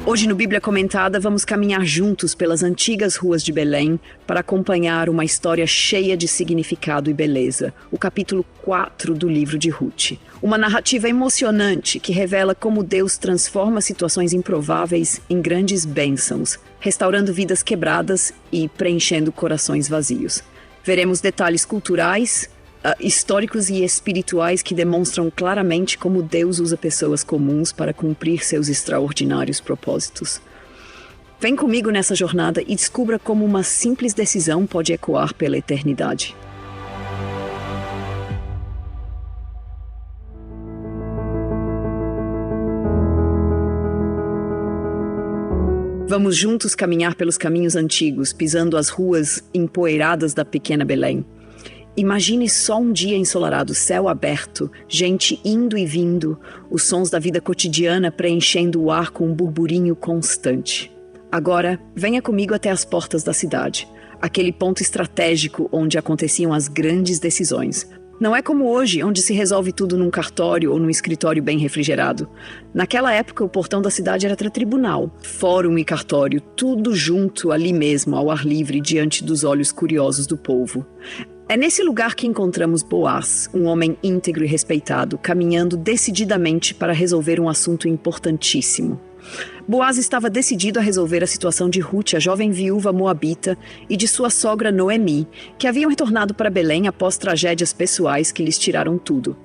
Hoje no Bíblia Comentada vamos caminhar juntos pelas antigas ruas de Belém para acompanhar uma história cheia de significado e beleza, o capítulo 4 do livro de Ruth. Uma narrativa emocionante que revela como Deus transforma situações improváveis em grandes bênçãos, restaurando vidas quebradas e preenchendo corações vazios. Veremos detalhes culturais, históricos e espirituais que demonstram claramente como Deus usa pessoas comuns para cumprir seus extraordinários propósitos. Vem comigo nessa jornada e descubra como uma simples decisão pode ecoar pela eternidade. Vamos juntos caminhar pelos caminhos antigos, pisando as ruas empoeiradas da pequena Belém. Imagine só um dia ensolarado, céu aberto, gente indo e vindo, os sons da vida cotidiana preenchendo o ar com um burburinho constante. Agora, venha comigo até as portas da cidade, aquele ponto estratégico onde aconteciam as grandes decisões. Não é como hoje, onde se resolve tudo num cartório ou num escritório bem refrigerado. Naquela época, o portão da cidade era tribunal, fórum e cartório, tudo junto ali mesmo, ao ar livre, diante dos olhos curiosos do povo. É nesse lugar que encontramos Boaz, um homem íntegro e respeitado, caminhando decididamente para resolver um assunto importantíssimo. Boaz estava decidido a resolver a situação de Ruth, a jovem viúva moabita, e de sua sogra Noemi, que haviam retornado para Belém após tragédias pessoais que lhes tiraram tudo.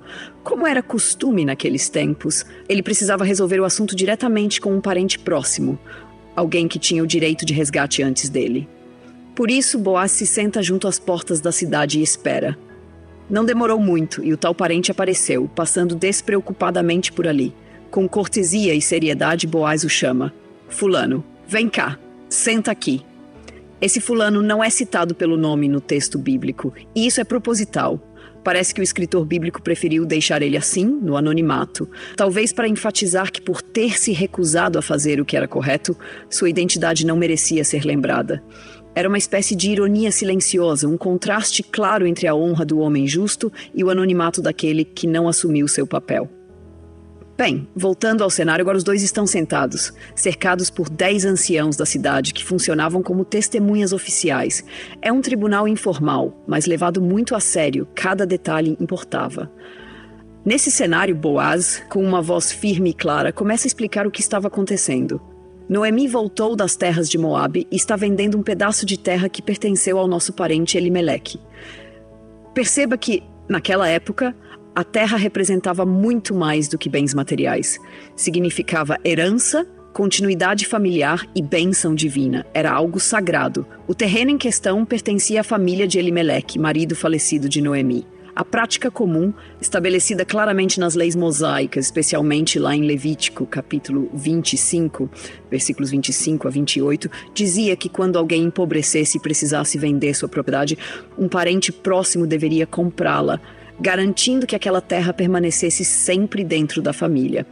Como era costume naqueles tempos, ele precisava resolver o assunto diretamente com um parente próximo, alguém que tinha o direito de resgate antes dele. Por isso, Boaz se senta junto às portas da cidade e espera. Não demorou muito e o tal parente apareceu, passando despreocupadamente por ali. Com cortesia e seriedade, Boaz o chama. Fulano, vem cá, senta aqui. Esse fulano não é citado pelo nome no texto bíblico, e isso é proposital. Parece que o escritor bíblico preferiu deixar ele assim, no anonimato, talvez para enfatizar que por ter se recusado a fazer o que era correto, sua identidade não merecia ser lembrada. Era uma espécie de ironia silenciosa, um contraste claro entre a honra do homem justo e o anonimato daquele que não assumiu seu papel. Bem, voltando ao cenário, agora os dois estão sentados, cercados por 10 anciãos da cidade que funcionavam como testemunhas oficiais. É um tribunal informal, mas levado muito a sério, cada detalhe importava. Nesse cenário, Boaz, com uma voz firme e clara, começa a explicar o que estava acontecendo. Noemi voltou das terras de Moabe e está vendendo um pedaço de terra que pertenceu ao nosso parente Elimeleque. Perceba que, naquela época, a terra representava muito mais do que bens materiais. Significava herança, continuidade familiar e bênção divina. Era algo sagrado. O terreno em questão pertencia à família de Elimeleque, marido falecido de Noemi. A prática comum, estabelecida claramente nas leis mosaicas, especialmente lá em Levítico, capítulo 25, versículos 25 a 28, dizia que quando alguém empobrecesse e precisasse vender sua propriedade, um parente próximo deveria comprá-la, garantindo que aquela terra permanecesse sempre dentro da família.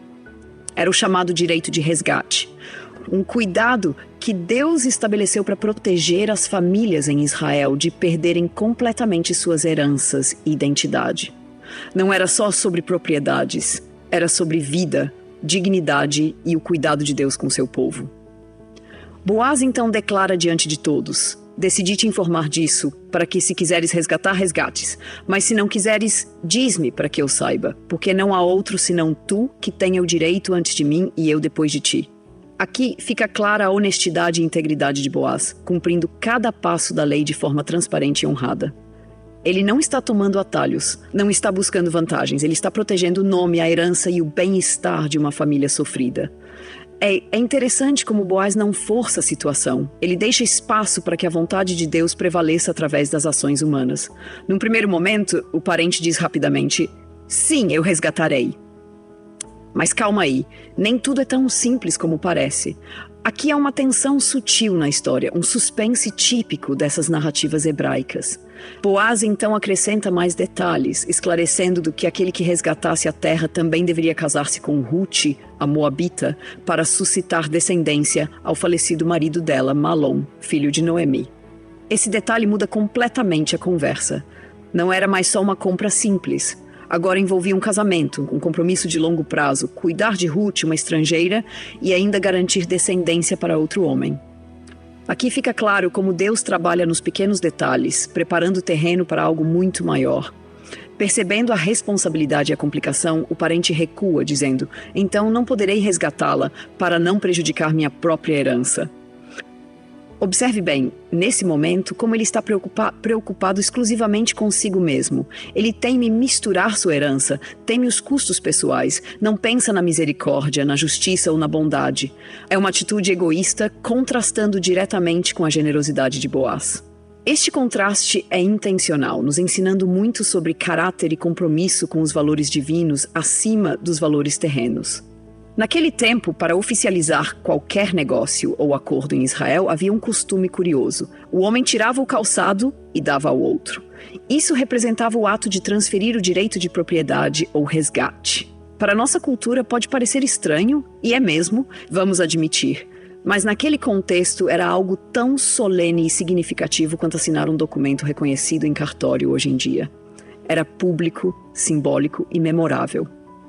Era o chamado direito de resgate. Um cuidado que Deus estabeleceu para proteger as famílias em Israel de perderem completamente suas heranças e identidade. Não era só sobre propriedades, era sobre vida, dignidade e o cuidado de Deus com seu povo. Boaz então declara diante de todos: decidi te informar disso, para que se quiseres resgatar, resgates. Mas se não quiseres, diz-me para que eu saiba, porque não há outro senão tu que tenha o direito antes de mim e eu depois de ti. Aqui fica clara a honestidade e integridade de Boaz, cumprindo cada passo da lei de forma transparente e honrada. Ele não está tomando atalhos, não está buscando vantagens, ele está protegendo o nome, a herança e o bem-estar de uma família sofrida. É interessante como Boaz não força a situação. Ele deixa espaço para que a vontade de Deus prevaleça através das ações humanas. Num primeiro momento, o parente diz rapidamente: sim, eu resgatarei. Mas calma aí, nem tudo é tão simples como parece. Aqui há uma tensão sutil na história, um suspense típico dessas narrativas hebraicas. Boaz então acrescenta mais detalhes, esclarecendo do que aquele que resgatasse a terra também deveria casar-se com Ruth, a moabita, para suscitar descendência ao falecido marido dela, Malom, filho de Noemi. Esse detalhe muda completamente a conversa. Não era mais só uma compra simples. Agora envolvia um casamento, um compromisso de longo prazo, cuidar de Ruth, uma estrangeira, e ainda garantir descendência para outro homem. Aqui fica claro como Deus trabalha nos pequenos detalhes, preparando o terreno para algo muito maior. Percebendo a responsabilidade e a complicação, o parente recua, dizendo: então não poderei resgatá-la para não prejudicar minha própria herança. Observe bem, nesse momento, como ele está preocupado exclusivamente consigo mesmo. Ele teme misturar sua herança, teme os custos pessoais, não pensa na misericórdia, na justiça ou na bondade. É uma atitude egoísta, contrastando diretamente com a generosidade de Boaz. Este contraste é intencional, nos ensinando muito sobre caráter e compromisso com os valores divinos acima dos valores terrenos. Naquele tempo, para oficializar qualquer negócio ou acordo em Israel, havia um costume curioso. O homem tirava o calçado e dava ao outro. Isso representava o ato de transferir o direito de propriedade ou resgate. Para nossa cultura pode parecer estranho, e é mesmo, vamos admitir. Mas naquele contexto era algo tão solene e significativo quanto assinar um documento reconhecido em cartório hoje em dia. Era público, simbólico e memorável.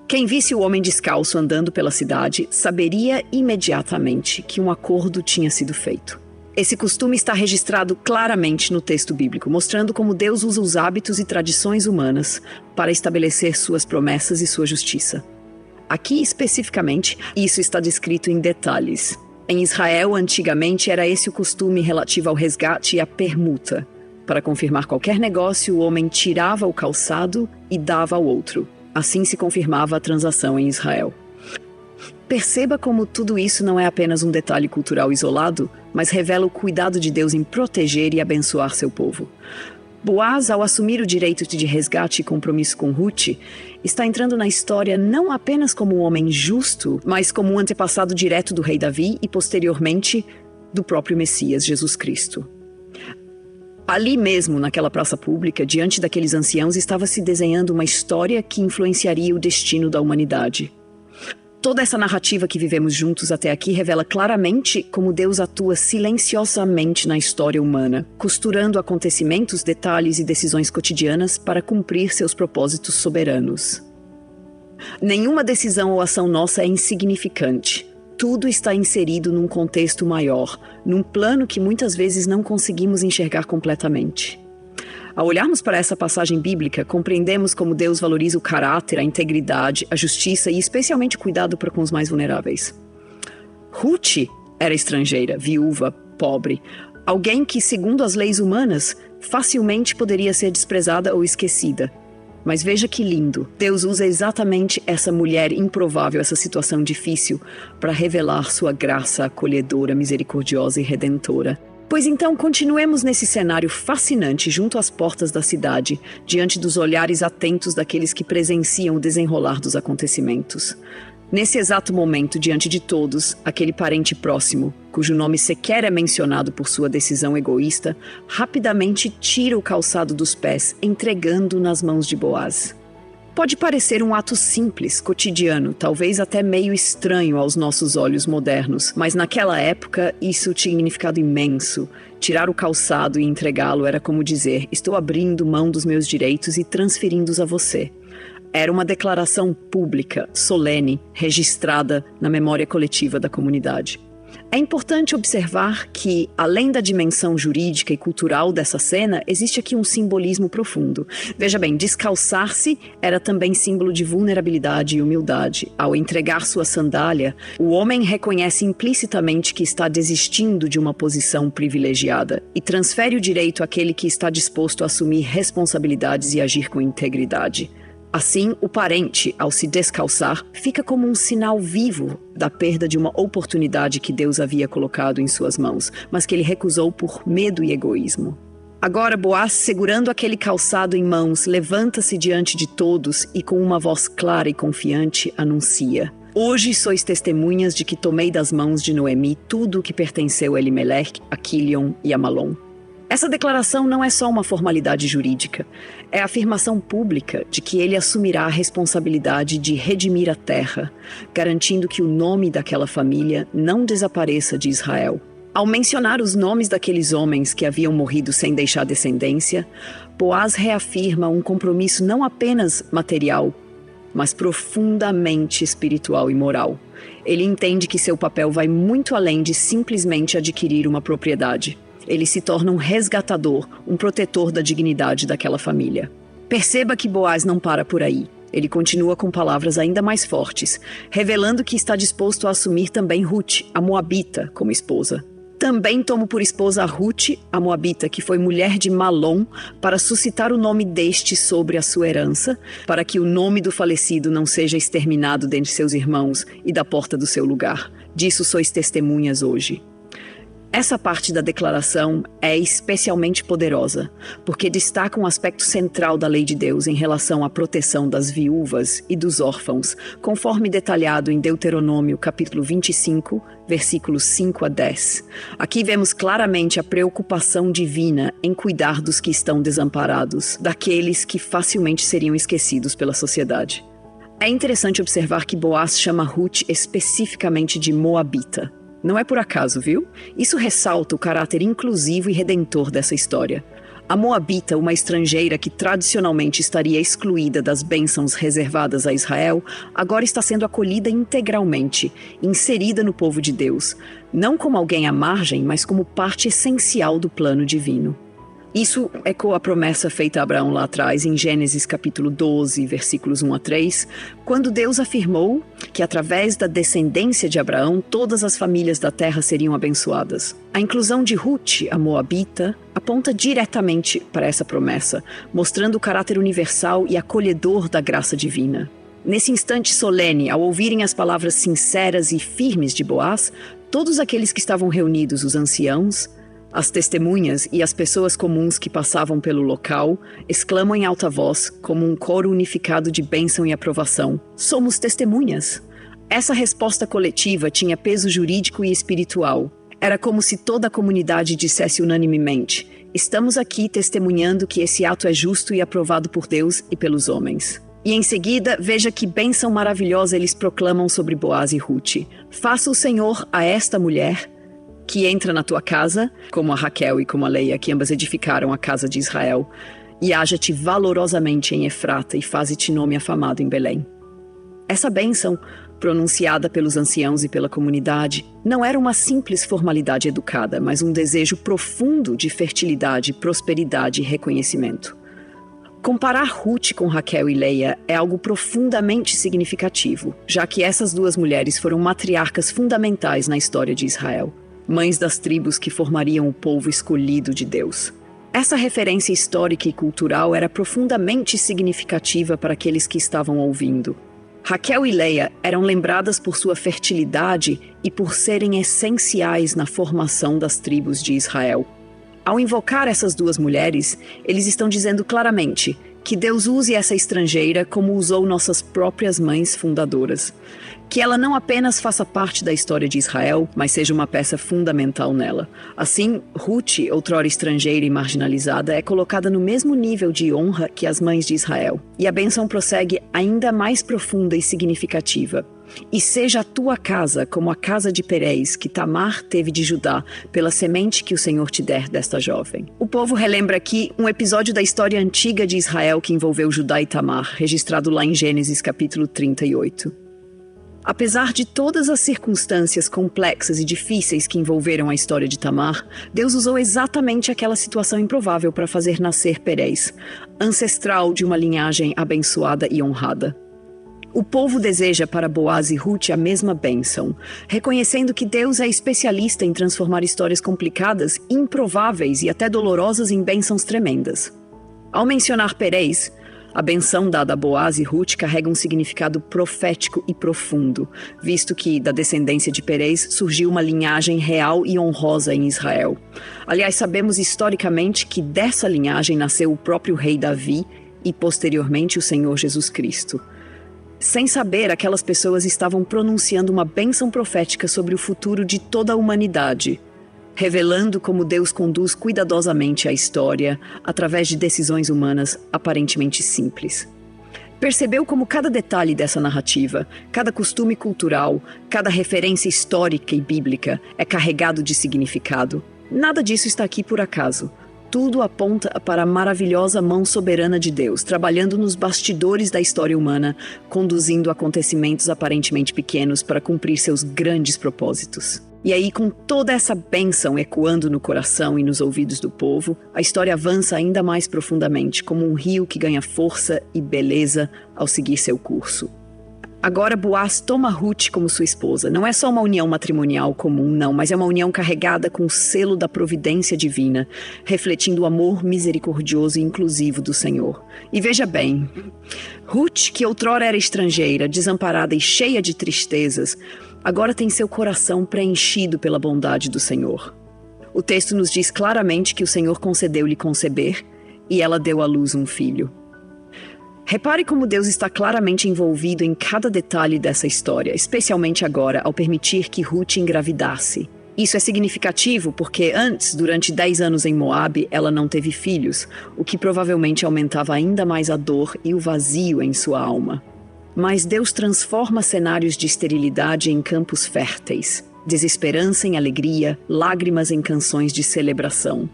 Quem visse o homem descalço andando pela cidade saberia imediatamente que um acordo tinha sido feito. Esse costume está registrado claramente no texto bíblico, mostrando como Deus usa os hábitos e tradições humanas para estabelecer suas promessas e sua justiça. Aqui, especificamente, isso está descrito em detalhes. Em Israel, antigamente, era esse o costume relativo ao resgate e à permuta. Para confirmar qualquer negócio, o homem tirava o calçado e dava ao outro. Assim se confirmava a transação em Israel. Perceba como tudo isso não é apenas um detalhe cultural isolado, mas revela o cuidado de Deus em proteger e abençoar seu povo. Boaz, ao assumir o direito de resgate e compromisso com Ruth, está entrando na história não apenas como um homem justo, mas como um antepassado direto do rei Davi e, posteriormente, do próprio Messias, Jesus Cristo. Ali mesmo, naquela praça pública, diante daqueles anciãos, estava se desenhando uma história que influenciaria o destino da humanidade. Toda essa narrativa que vivemos juntos até aqui revela claramente como Deus atua silenciosamente na história humana, costurando acontecimentos, detalhes e decisões cotidianas para cumprir seus propósitos soberanos. Nenhuma decisão ou ação nossa é insignificante. Tudo está inserido num contexto maior, num plano que muitas vezes não conseguimos enxergar completamente. Ao olharmos para essa passagem bíblica, compreendemos como Deus valoriza o caráter, a integridade, a justiça e especialmente o cuidado para com os mais vulneráveis. Ruth era estrangeira, viúva, pobre, alguém que, segundo as leis humanas, facilmente poderia ser desprezada ou esquecida. Mas veja que lindo, Deus usa exatamente essa mulher improvável, essa situação difícil, para revelar sua graça acolhedora, misericordiosa e redentora. Pois então, continuemos nesse cenário fascinante junto às portas da cidade, diante dos olhares atentos daqueles que presenciam o desenrolar dos acontecimentos. Nesse exato momento, diante de todos, aquele parente próximo, cujo nome sequer é mencionado por sua decisão egoísta, rapidamente tira o calçado dos pés, entregando-o nas mãos de Boaz. Pode parecer um ato simples, cotidiano, talvez até meio estranho aos nossos olhos modernos, mas naquela época isso tinha um significado imenso. Tirar o calçado e entregá-lo era como dizer: estou abrindo mão dos meus direitos e transferindo-os a você. Era uma declaração pública, solene, registrada na memória coletiva da comunidade. É importante observar que, além da dimensão jurídica e cultural dessa cena, existe aqui um simbolismo profundo. Veja bem, descalçar-se era também símbolo de vulnerabilidade e humildade. Ao entregar sua sandália, o homem reconhece implicitamente que está desistindo de uma posição privilegiada e transfere o direito àquele que está disposto a assumir responsabilidades e agir com integridade. Assim, o parente, ao se descalçar, fica como um sinal vivo da perda de uma oportunidade que Deus havia colocado em suas mãos, mas que ele recusou por medo e egoísmo. Agora, Boaz, segurando aquele calçado em mãos, levanta-se diante de todos e com uma voz clara e confiante anuncia: hoje sois testemunhas de que tomei das mãos de Noemi tudo o que pertenceu a Elimelec, a Quilion e a Malom. Essa declaração não é só uma formalidade jurídica, é a afirmação pública de que ele assumirá a responsabilidade de redimir a terra, garantindo que o nome daquela família não desapareça de Israel. Ao mencionar os nomes daqueles homens que haviam morrido sem deixar descendência, Boaz reafirma um compromisso não apenas material, mas profundamente espiritual e moral. Ele entende que seu papel vai muito além de simplesmente adquirir uma propriedade. Ele se torna um resgatador, um protetor da dignidade daquela família. Perceba que Boaz não para por aí. Ele continua com palavras ainda mais fortes, revelando que está disposto a assumir também Ruth, a Moabita, como esposa. Também tomo por esposa a Ruth, a Moabita, que foi mulher de Malom, para suscitar o nome deste sobre a sua herança, para que o nome do falecido não seja exterminado dentre seus irmãos e da porta do seu lugar. Disso sois testemunhas hoje. Essa parte da declaração é especialmente poderosa, porque destaca um aspecto central da lei de Deus em relação à proteção das viúvas e dos órfãos, conforme detalhado em Deuteronômio capítulo 25, versículos 5 a 10. Aqui vemos claramente a preocupação divina em cuidar dos que estão desamparados, daqueles que facilmente seriam esquecidos pela sociedade. É interessante observar que Boaz chama Ruth especificamente de Moabita. Não é por acaso, viu? Isso ressalta o caráter inclusivo e redentor dessa história. A Moabita, uma estrangeira que tradicionalmente estaria excluída das bênçãos reservadas a Israel, agora está sendo acolhida integralmente, inserida no povo de Deus, não como alguém à margem, mas como parte essencial do plano divino. Isso ecoa a promessa feita a Abraão lá atrás, em Gênesis capítulo 12, versículos 1 a 3, quando Deus afirmou que através da descendência de Abraão, todas as famílias da terra seriam abençoadas. A inclusão de Ruth, a Moabita, aponta diretamente para essa promessa, mostrando o caráter universal e acolhedor da graça divina. Nesse instante solene, ao ouvirem as palavras sinceras e firmes de Boaz, todos aqueles que estavam reunidos, os anciãos, as testemunhas e as pessoas comuns que passavam pelo local exclamam em alta voz, como um coro unificado de bênção e aprovação: somos testemunhas! Essa resposta coletiva tinha peso jurídico e espiritual. Era como se toda a comunidade dissesse unanimemente: estamos aqui testemunhando que esse ato é justo e aprovado por Deus e pelos homens. E em seguida, veja que bênção maravilhosa eles proclamam sobre Boaz e Ruth: faça o Senhor a esta mulher que entra na tua casa, como a Raquel e como a Leia, que ambas edificaram a casa de Israel, e haja-te valorosamente em Efrata e faze-te nome afamado em Belém. Essa bênção, pronunciada pelos anciãos e pela comunidade, não era uma simples formalidade educada, mas um desejo profundo de fertilidade, prosperidade e reconhecimento. Comparar Ruth com Raquel e Leia é algo profundamente significativo, já que essas duas mulheres foram matriarcas fundamentais na história de Israel, mães das tribos que formariam o povo escolhido de Deus. Essa referência histórica e cultural era profundamente significativa para aqueles que estavam ouvindo. Raquel e Leia eram lembradas por sua fertilidade e por serem essenciais na formação das tribos de Israel. Ao invocar essas duas mulheres, eles estão dizendo claramente que Deus use essa estrangeira como usou nossas próprias mães fundadoras. Que ela não apenas faça parte da história de Israel, mas seja uma peça fundamental nela. Assim, Ruth, outrora estrangeira e marginalizada, é colocada no mesmo nível de honra que as mães de Israel. E a bênção prossegue ainda mais profunda e significativa. E seja a tua casa como a casa de Perez, que Tamar teve de Judá, pela semente que o Senhor te der desta jovem. O povo relembra aqui um episódio da história antiga de Israel que envolveu Judá e Tamar, registrado lá em Gênesis capítulo 38. Apesar de todas as circunstâncias complexas e difíceis que envolveram a história de Tamar, Deus usou exatamente aquela situação improvável para fazer nascer Perez, ancestral de uma linhagem abençoada e honrada. O povo deseja para Boaz e Ruth a mesma bênção, reconhecendo que Deus é especialista em transformar histórias complicadas, improváveis e até dolorosas em bênçãos tremendas. Ao mencionar Perez, a benção dada a Boaz e Ruth carrega um significado profético e profundo, visto que da descendência de Perez surgiu uma linhagem real e honrosa em Israel. Aliás, sabemos historicamente que dessa linhagem nasceu o próprio rei Davi e, posteriormente, o Senhor Jesus Cristo. Sem saber, aquelas pessoas estavam pronunciando uma bênção profética sobre o futuro de toda a humanidade, revelando como Deus conduz cuidadosamente a história através de decisões humanas aparentemente simples. Percebeu como cada detalhe dessa narrativa, cada costume cultural, cada referência histórica e bíblica é carregado de significado? Nada disso está aqui por acaso. Tudo aponta para a maravilhosa mão soberana de Deus, trabalhando nos bastidores da história humana, conduzindo acontecimentos aparentemente pequenos para cumprir seus grandes propósitos. E aí, com toda essa bênção ecoando no coração e nos ouvidos do povo, a história avança ainda mais profundamente, como um rio que ganha força e beleza ao seguir seu curso. Agora Boaz toma Ruth como sua esposa. Não é só uma união matrimonial comum, não, mas é uma união carregada com o selo da providência divina, refletindo o amor misericordioso e inclusivo do Senhor. E veja bem, Ruth, que outrora era estrangeira, desamparada e cheia de tristezas, agora tem seu coração preenchido pela bondade do Senhor. O texto nos diz claramente que o Senhor concedeu-lhe conceber e ela deu à luz um filho. Repare como Deus está claramente envolvido em cada detalhe dessa história, especialmente agora, ao permitir que Ruth engravidasse. Isso é significativo porque antes, durante 10 anos em Moabe, ela não teve filhos, o que provavelmente aumentava ainda mais a dor e o vazio em sua alma. Mas Deus transforma cenários de esterilidade em campos férteis, desesperança em alegria, lágrimas em canções de celebração.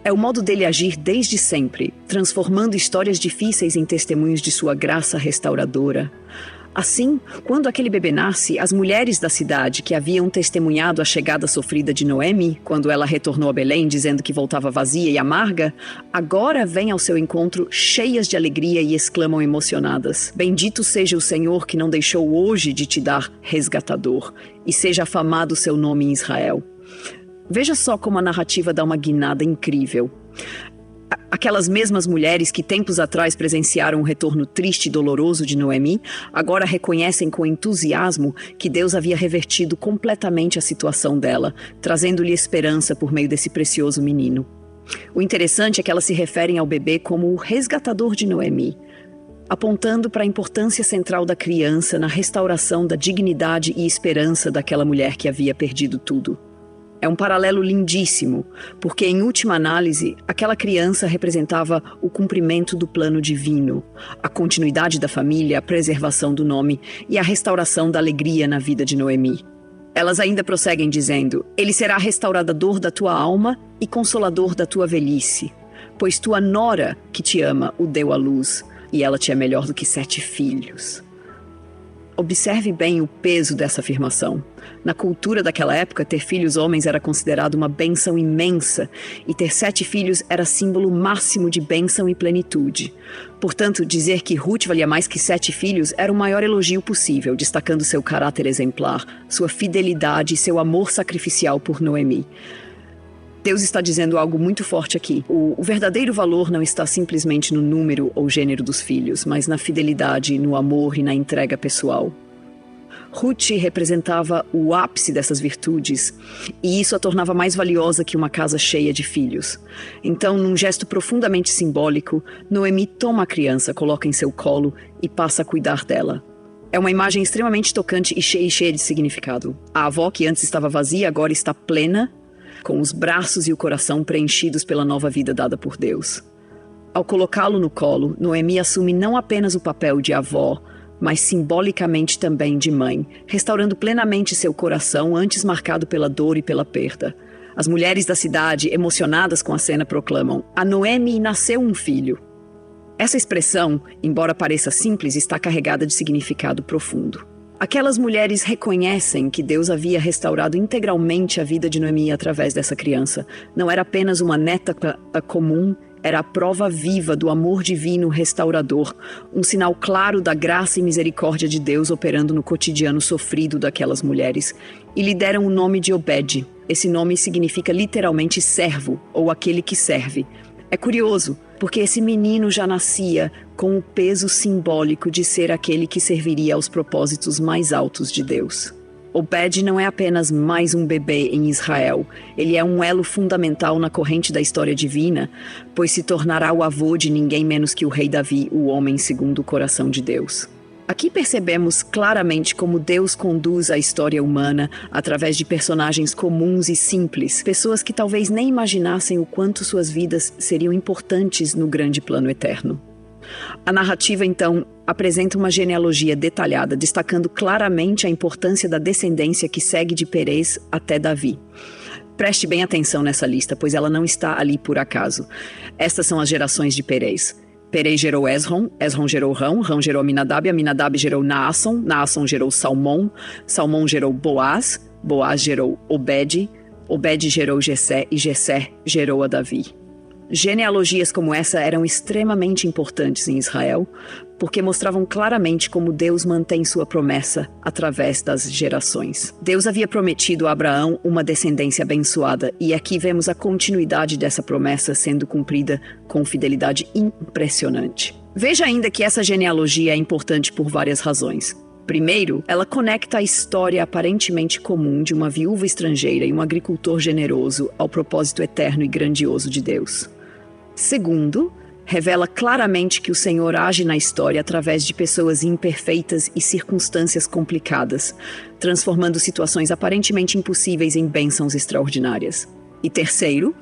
É o modo dele agir desde sempre, transformando histórias difíceis em testemunhos de sua graça restauradora. Assim, quando aquele bebê nasce, as mulheres da cidade que haviam testemunhado a chegada sofrida de Noemi, quando ela retornou a Belém dizendo que voltava vazia e amarga, agora vêm ao seu encontro cheias de alegria e exclamam emocionadas: Bendito seja o Senhor que não deixou hoje de te dar resgatador, e seja afamado o seu nome em Israel. Veja só como a narrativa dá uma guinada incrível. Aquelas mesmas mulheres que tempos atrás presenciaram o retorno triste e doloroso de Noemi, agora reconhecem com entusiasmo que Deus havia revertido completamente a situação dela, trazendo-lhe esperança por meio desse precioso menino. O interessante é que elas se referem ao bebê como o resgatador de Noemi, apontando para a importância central da criança na restauração da dignidade e esperança daquela mulher que havia perdido tudo. É um paralelo lindíssimo, porque, em última análise, aquela criança representava o cumprimento do plano divino, a continuidade da família, a preservação do nome e a restauração da alegria na vida de Noemi. Elas ainda prosseguem dizendo: Ele será restaurador da tua alma e consolador da tua velhice, pois tua nora, que te ama, o deu à luz, e ela te é melhor do que 7 filhos. Observe bem o peso dessa afirmação. Na cultura daquela época, ter filhos homens era considerado uma bênção imensa, e ter 7 filhos era símbolo máximo de bênção e plenitude. Portanto, dizer que Ruth valia mais que 7 filhos era o maior elogio possível, destacando seu caráter exemplar, sua fidelidade e seu amor sacrificial por Noemi. Deus está dizendo algo muito forte aqui. O verdadeiro valor não está simplesmente no número ou gênero dos filhos, mas na fidelidade, no amor e na entrega pessoal. Ruth representava o ápice dessas virtudes, e isso a tornava mais valiosa que uma casa cheia de filhos. Então, num gesto profundamente simbólico, Noemi toma a criança, coloca em seu colo e passa a cuidar dela. É uma imagem extremamente tocante e cheia de significado. A avó, que antes estava vazia, agora está plena, com os braços e o coração preenchidos pela nova vida dada por Deus. Ao colocá-lo no colo, Noemi assume não apenas o papel de avó, mas simbolicamente também de mãe, restaurando plenamente seu coração antes marcado pela dor e pela perda. As mulheres da cidade, emocionadas com a cena, proclamam: A Noemi nasceu um filho. Essa expressão, embora pareça simples, está carregada de significado profundo. Aquelas mulheres reconhecem que Deus havia restaurado integralmente a vida de Noemi através dessa criança. Não era apenas uma neta comum, era a prova viva do amor divino restaurador, um sinal claro da graça e misericórdia de Deus operando no cotidiano sofrido daquelas mulheres. E lhe deram o nome de Obed. Esse nome significa literalmente servo, ou aquele que serve. É curioso, porque esse menino já nascia com o peso simbólico de ser aquele que serviria aos propósitos mais altos de Deus. Obed não é apenas mais um bebê em Israel, ele é um elo fundamental na corrente da história divina, pois se tornará o avô de ninguém menos que o rei Davi, o homem segundo o coração de Deus. Aqui percebemos claramente como Deus conduz a história humana através de personagens comuns e simples, pessoas que talvez nem imaginassem o quanto suas vidas seriam importantes no grande plano eterno. A narrativa, então, apresenta uma genealogia detalhada, destacando claramente a importância da descendência que segue de Perez até Davi. Preste bem atenção nessa lista, pois ela não está ali por acaso. Estas são as gerações de Perez. Perez gerou Esrom, Esrom gerou Rão, Rão gerou Aminadab, Aminadab gerou Naasson, Naasson gerou Salmão, Salmão gerou Boaz, Boaz gerou Obed, Obed gerou Jessé e Jessé gerou a Davi. Genealogias como essa eram extremamente importantes em Israel, porque mostravam claramente como Deus mantém sua promessa através das gerações. Deus havia prometido a Abraão uma descendência abençoada, e aqui vemos a continuidade dessa promessa sendo cumprida com fidelidade impressionante. Veja ainda que essa genealogia é importante por várias razões. Primeiro, ela conecta a história aparentemente comum de uma viúva estrangeira e um agricultor generoso ao propósito eterno e grandioso de Deus. Segundo, revela claramente que o Senhor age na história através de pessoas imperfeitas e circunstâncias complicadas, transformando situações aparentemente impossíveis em bênçãos extraordinárias. E terceiro,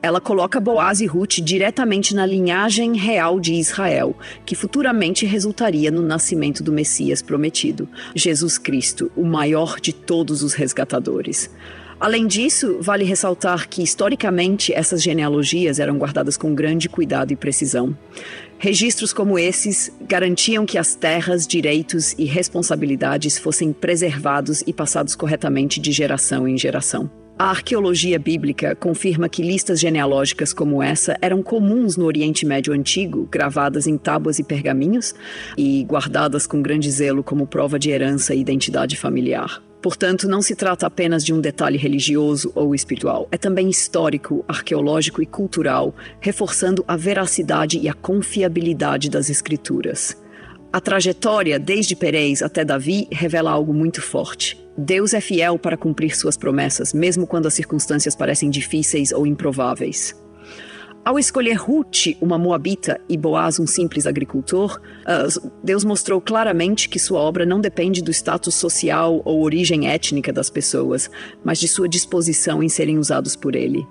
ela coloca Boaz e Ruth diretamente na linhagem real de Israel, que futuramente resultaria no nascimento do Messias prometido, Jesus Cristo, o maior de todos os resgatadores. Além disso, vale ressaltar que, historicamente, essas genealogias eram guardadas com grande cuidado e precisão. Registros como esses garantiam que as terras, direitos e responsabilidades fossem preservados e passados corretamente de geração em geração. A arqueologia bíblica confirma que listas genealógicas como essa eram comuns no Oriente Médio Antigo, gravadas em tábuas e pergaminhos e guardadas com grande zelo como prova de herança e identidade familiar. Portanto, não se trata apenas de um detalhe religioso ou espiritual, é também histórico, arqueológico e cultural, reforçando a veracidade e a confiabilidade das escrituras. A trajetória, desde Perez até Davi, revela algo muito forte. Deus é fiel para cumprir suas promessas, mesmo quando as circunstâncias parecem difíceis ou improváveis. Ao escolher Ruth, uma moabita, e Boaz, um simples agricultor, Deus mostrou claramente que sua obra não depende do status social ou origem étnica das pessoas, mas de sua disposição em serem usados por ele.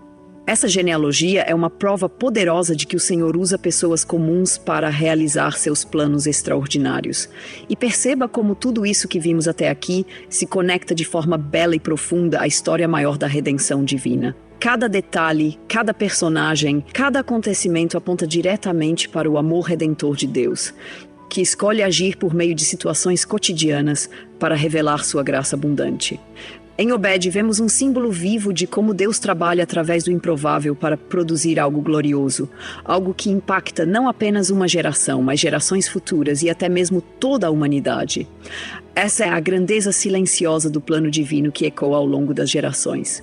Essa genealogia é uma prova poderosa de que o Senhor usa pessoas comuns para realizar seus planos extraordinários. E perceba como tudo isso que vimos até aqui se conecta de forma bela e profunda à história maior da redenção divina. Cada detalhe, cada personagem, cada acontecimento aponta diretamente para o amor redentor de Deus, que escolhe agir por meio de situações cotidianas para revelar sua graça abundante. Em Obed, vemos um símbolo vivo de como Deus trabalha através do improvável para produzir algo glorioso, algo que impacta não apenas uma geração, mas gerações futuras e até mesmo toda a humanidade. Essa é a grandeza silenciosa do plano divino que ecoa ao longo das gerações.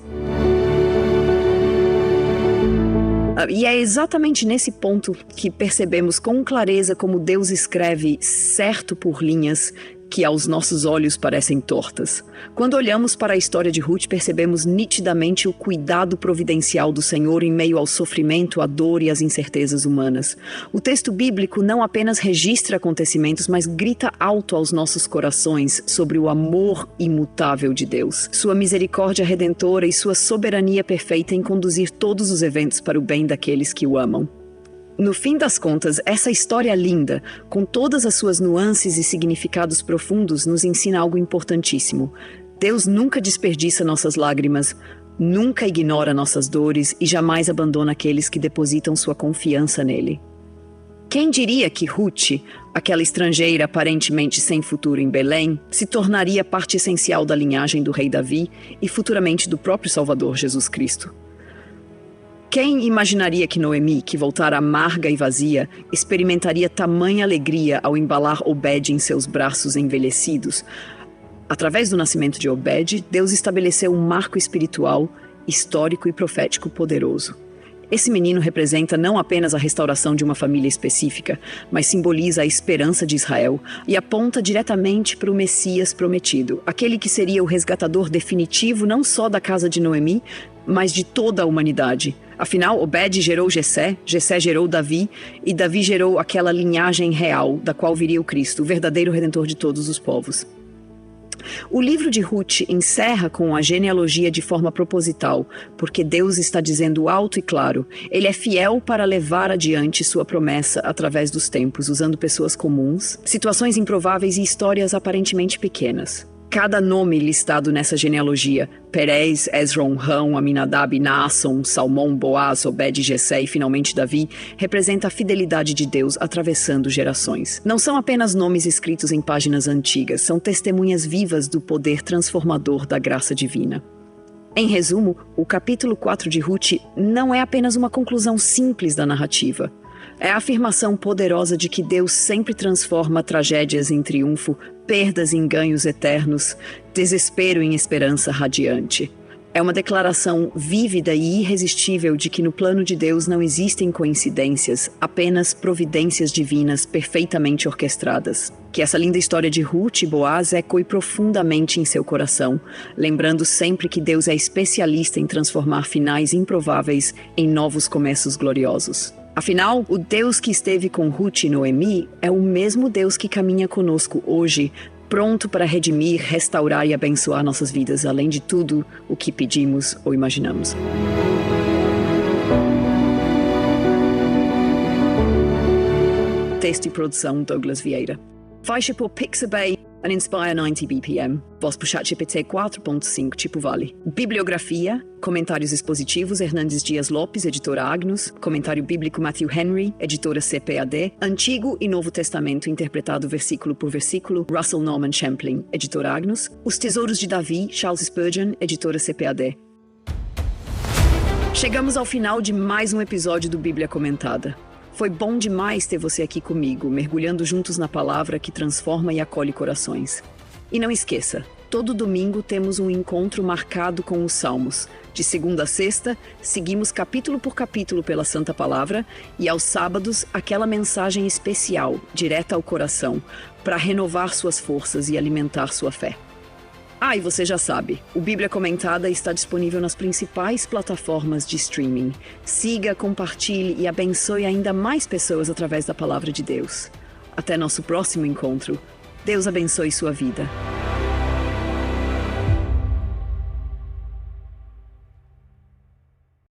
E é exatamente nesse ponto que percebemos com clareza como Deus escreve certo por linhas que aos nossos olhos parecem tortas. Quando olhamos para a história de Ruth, percebemos nitidamente o cuidado providencial do Senhor em meio ao sofrimento, à dor e às incertezas humanas. O texto bíblico não apenas registra acontecimentos, mas grita alto aos nossos corações sobre o amor imutável de Deus, sua misericórdia redentora e sua soberania perfeita em conduzir todos os eventos para o bem daqueles que o amam. No fim das contas, essa história linda, com todas as suas nuances e significados profundos, nos ensina algo importantíssimo. Deus nunca desperdiça nossas lágrimas, nunca ignora nossas dores e jamais abandona aqueles que depositam sua confiança nele. Quem diria que Ruth, aquela estrangeira aparentemente sem futuro em Belém, se tornaria parte essencial da linhagem do rei Davi e futuramente do próprio Salvador Jesus Cristo? Quem imaginaria que Noemi, que voltara amarga e vazia, experimentaria tamanha alegria ao embalar Obed em seus braços envelhecidos? Através do nascimento de Obed, Deus estabeleceu um marco espiritual, histórico e profético poderoso. Esse menino representa não apenas a restauração de uma família específica, mas simboliza a esperança de Israel e aponta diretamente para o Messias prometido, aquele que seria o resgatador definitivo não só da casa de Noemi, mas de toda a humanidade. Afinal, Obed gerou Jessé, Jessé gerou Davi, e Davi gerou aquela linhagem real da qual viria o Cristo, o verdadeiro Redentor de todos os povos. O livro de Ruth encerra com a genealogia de forma proposital, porque Deus está dizendo alto e claro, Ele é fiel para levar adiante sua promessa através dos tempos, usando pessoas comuns, situações improváveis e histórias aparentemente pequenas. Cada nome listado nessa genealogia, Perez, Esrom, Rão, Aminadab, Naasson, Salmão, Boaz, Obed, Jessé e finalmente Davi, representa a fidelidade de Deus atravessando gerações. Não são apenas nomes escritos em páginas antigas, são testemunhas vivas do poder transformador da graça divina. Em resumo, o capítulo 4 de Ruth não é apenas uma conclusão simples da narrativa. É a afirmação poderosa de que Deus sempre transforma tragédias em triunfo, perdas em ganhos eternos, desespero em esperança radiante. É uma declaração vívida e irresistível de que no plano de Deus não existem coincidências, apenas providências divinas perfeitamente orquestradas. Que essa linda história de Ruth e Boaz ecoe profundamente em seu coração, lembrando sempre que Deus é especialista em transformar finais improváveis em novos começos gloriosos. Afinal, o Deus que esteve com Ruth e Noemi é o mesmo Deus que caminha conosco hoje, pronto para redimir, restaurar e abençoar nossas vidas, além de tudo o que pedimos ou imaginamos. Texto e produção Douglas Vieira. Faixa por Pixabay and Inspire 90 BPM. Voz por ChatGPT 4.5 tipo Vale. Bibliografia, comentários expositivos Hernandes Dias Lopes, editora Agnus. Comentário bíblico Matthew Henry, editora CPAD. Antigo e Novo Testamento interpretado versículo por versículo Russell Norman Champlin, editora Agnus. Os Tesouros de Davi, Charles Spurgeon, editora CPAD. Chegamos ao final de mais um episódio do Bíblia Comentada. Foi bom demais ter você aqui comigo, mergulhando juntos na palavra que transforma e acolhe corações. E não esqueça, todo domingo temos um encontro marcado com os Salmos. De segunda a sexta, seguimos capítulo por capítulo pela Santa Palavra e aos sábados, aquela mensagem especial, direta ao coração, para renovar suas forças e alimentar sua fé. E você já sabe, o Bíblia Comentada está disponível nas principais plataformas de streaming. Siga, compartilhe e abençoe ainda mais pessoas através da Palavra de Deus. Até nosso próximo encontro. Deus abençoe sua vida.